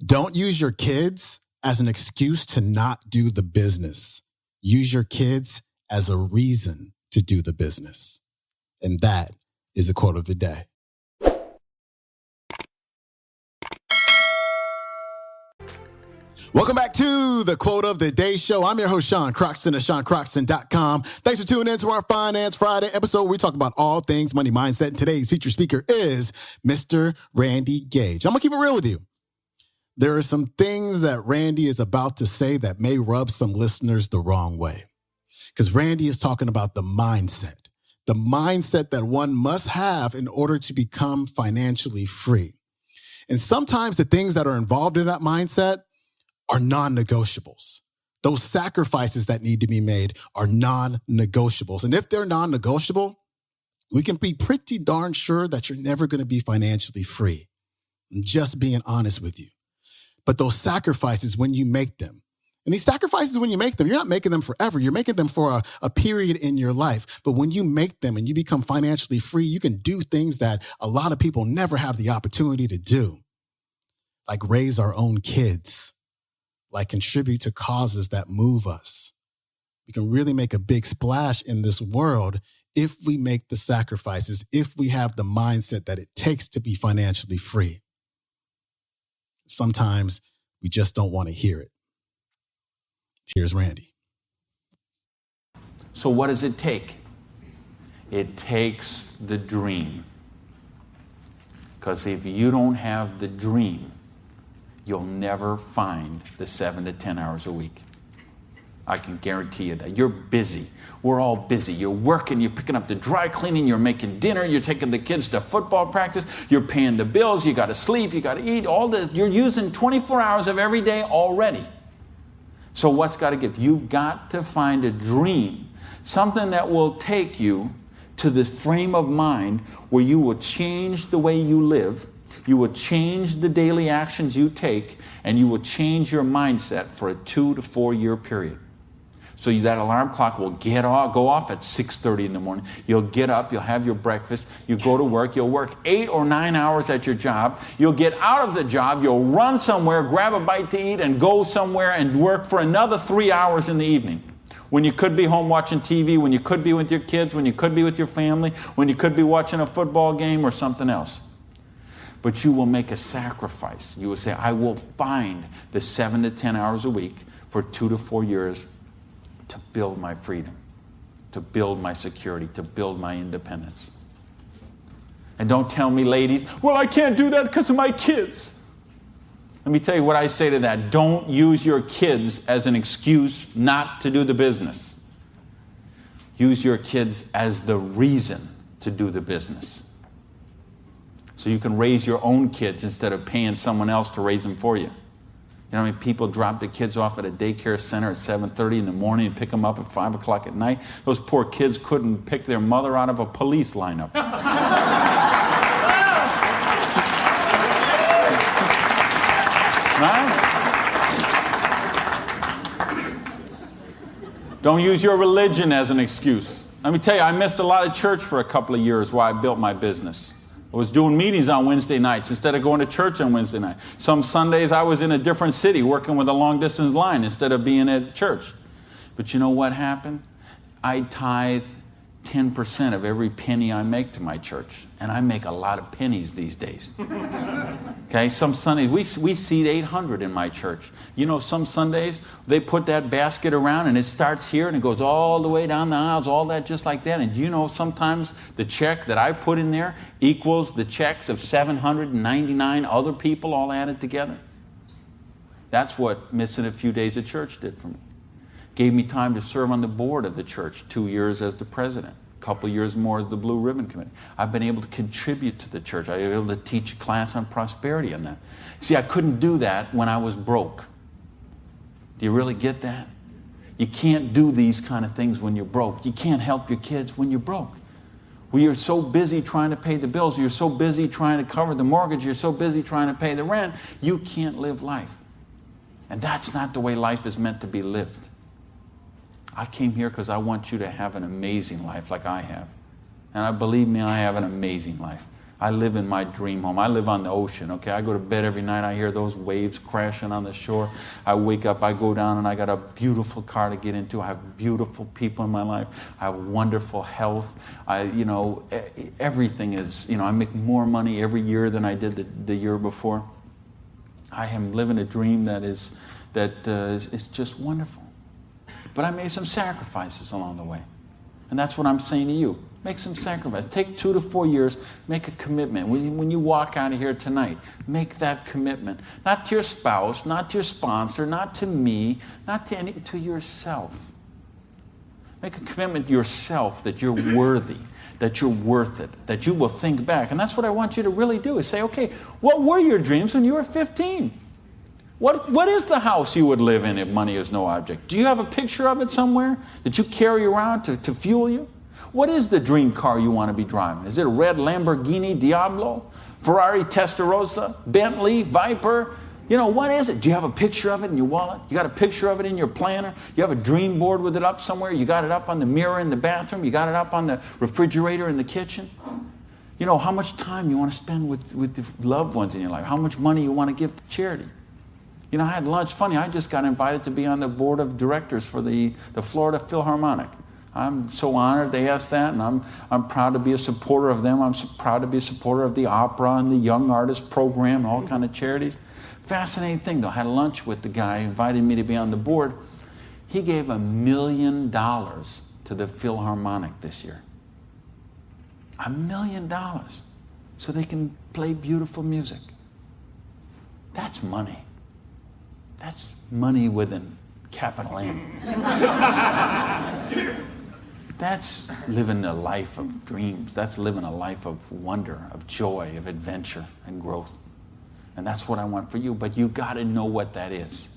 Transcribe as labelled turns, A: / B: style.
A: Don't use your kids as an excuse to not do the business. Use your kids as a reason to do the business. And that is the quote of the day. Welcome back to the Quote of the Day show. I'm your host, Sean Croxton of SeanCroxton.com. Thanks for tuning in to our Finance Friday episode where we talk about all things money mindset. And today's featured speaker is Mr. Randy Gage. I'm going to keep it real with you. There are some things that Randy is about to say that may rub some listeners the wrong way. Because Randy is talking about the mindset that one must have in order to become financially free. And sometimes the things that are involved in that mindset are non-negotiables. Those sacrifices that need to be made are non-negotiables. And if they're non-negotiable, we can be pretty darn sure that you're never going to be financially free. I'm just being honest with you. But those sacrifices, when you make them, and these sacrifices, when you make them, you're not making them forever. You're making them for a period in your life. But when you make them and you become financially free, you can do things that a lot of people never have the opportunity to do, like raise our own kids, like contribute to causes that move us. We can really make a big splash in this world if we make the sacrifices, if we have the mindset that it takes to be financially free. Sometimes we just don't want to hear it. Here's Randy.
B: So what does it take? It takes the dream. Because if you don't have the dream, you'll never find the 7 to 10 hours a week. I can guarantee you that. You're busy. We're all busy. You're working, you're picking up the dry cleaning, you're making dinner, you're taking the kids to football practice, you're paying the bills, you got to sleep, you got to eat, all this. You're using 24 hours of every day already. So what's got to give? You've got to find a dream, something that will take you to the frame of mind where you will change the way you live, you will change the daily actions you take, and you will change your mindset for a 2 to 4 year period. So that alarm clock will go off at 6:30 in the morning. You'll get up, you'll have your breakfast, you go to work, you'll work 8 or 9 hours at your job, you'll get out of the job, you'll run somewhere, grab a bite to eat, and go somewhere and work for another 3 hours in the evening. When you could be home watching TV, when you could be with your kids, when you could be with your family, when you could be watching a football game or something else. But you will make a sacrifice. You will say, I will find the 7 to 10 hours a week for 2 to 4 years to build my freedom, to build my security, to build my independence. And don't tell me, ladies, well, I can't do that because of my kids. Let me tell you what I say to that. Don't use your kids as an excuse not to do the business. Use your kids as the reason to do the business. So you can raise your own kids instead of paying someone else to raise them for you. You know how many people drop their kids off at a daycare center at 7:30 in the morning and pick them up at 5 o'clock at night? Those poor kids couldn't pick their mother out of a police lineup. Right? Don't use your religion as an excuse. Let me tell you, I missed a lot of church for a couple of years while I built my business. I was doing meetings on Wednesday nights instead of going to church on Wednesday night. Some Sundays I was in a different city working with a long-distance line instead of being at church. But you know what happened? I tithe 10% of every penny I make to my church. And I make a lot of pennies these days. Okay, some Sundays, we seat 800 in my church. You know, some Sundays, they put that basket around and it starts here and it goes all the way down the aisles, all that just like that. And you know, sometimes the check that I put in there equals the checks of 799 other people all added together. That's what missing a few days of church did for me. Gave me time to serve on the board of the church, 2 years as the president, a couple years more as the Blue Ribbon Committee. I've been able to contribute to the church. I've been able to teach a class on prosperity on that. See, I couldn't do that when I was broke. Do you really get that? You can't do these kind of things when you're broke. You can't help your kids when you're broke. When you're so busy trying to pay the bills, you're so busy trying to cover the mortgage, you're so busy trying to pay the rent, you can't live life. And that's not the way life is meant to be lived. I came here because I want you to have an amazing life like I have. And believe me, I have an amazing life. I live in my dream home. I live on the ocean, okay? I go to bed every night. I hear those waves crashing on the shore. I wake up, I go down, and I got a beautiful car to get into. I have beautiful people in my life. I have wonderful health. Everything is, I make more money every year than I did the year before. I am living a dream that is just wonderful. But I made some sacrifices along the way. And that's what I'm saying to you. Make some sacrifice. Take 2 to 4 years. Make a commitment. When you walk out of here tonight, make that commitment. Not to your spouse, not to your sponsor, not to me, not to yourself. Make a commitment to yourself that you're worthy, that you're worth it, that you will think back. And that's what I want you to really do, is say, okay, what were your dreams when you were 15? What is the house you would live in if money is no object? Do you have a picture of it somewhere that you carry around to fuel you? What is the dream car you want to be driving? Is it a red Lamborghini Diablo, Ferrari Testarossa, Bentley, Viper? What is it? Do you have a picture of it in your wallet? You got a picture of it in your planner? You have a dream board with it up somewhere? You got it up on the mirror in the bathroom? You got it up on the refrigerator in the kitchen? How much time you want to spend with the loved ones in your life? How much money you want to give to charity? I had lunch. Funny, I just got invited to be on the board of directors for the Florida Philharmonic. I'm so honored they asked that, and I'm proud to be a supporter of them. I'm so proud to be a supporter of the opera and the Young Artist Program and all kind of charities. Fascinating thing, though. I had lunch with the guy who invited me to be on the board. He gave $1 million to the Philharmonic this year. $1 million so they can play beautiful music. That's money. That's money with a capital M. That's living a life of dreams. That's living a life of wonder, of joy, of adventure and growth. And that's what I want for you. But you got to know what that is.